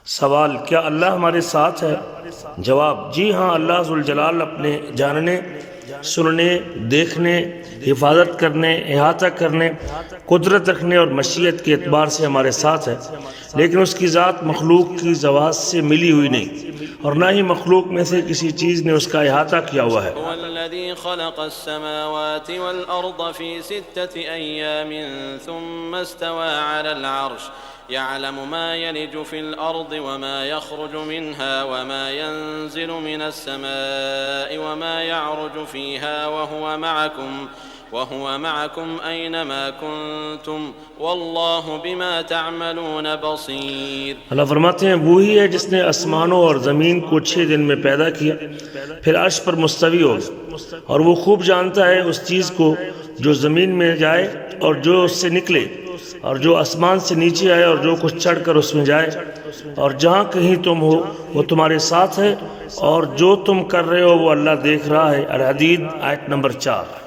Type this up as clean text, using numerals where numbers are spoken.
سوال، کیا اللہ ہمارے ساتھ ہے؟ جواب، جی ہاں، اللہ ذوالجلال اپنے جاننے، سننے، دیکھنے، حفاظت کرنے، احاطہ کرنے، قدرت رکھنے اور مشیت کے اعتبار سے ہمارے ساتھ ہے، لیکن اس کی ذات مخلوق کی ذوات سے ملی ہوئی نہیں، اور نہ ہی مخلوق میں سے کسی چیز نے اس کا احاطہ کیا ہوا ہے۔ هو الذي خلق السماوات والأرض في 6 أيام ثم استوى على العرش يعلم ما يلج في الأرض وما يخرج منها وما ينزل من السماء وما يعرج فيها وهو معكم أينما كنتم والله بما تعملون بصير۔ اللہ فرماتے ہیں وہی ہے جس نے آسمانوں اور زمین کو 6 دن میں پیدا کیا، پھر عرش پر مستوی ہو، اور وہ خوب جانتا ہے اس چیز کو جو زمین میں جائے اور جو اس سے نکلے، اور جو آسمان سے نیچے آئے اور جو کچھ چڑھ کر اس میں جائے، اور جہاں کہیں تم ہو وہ تمہارے ساتھ ہے، اور جو تم کر رہے ہو وہ اللہ دیکھ رہا ہے۔ الحدید آیت نمبر 4۔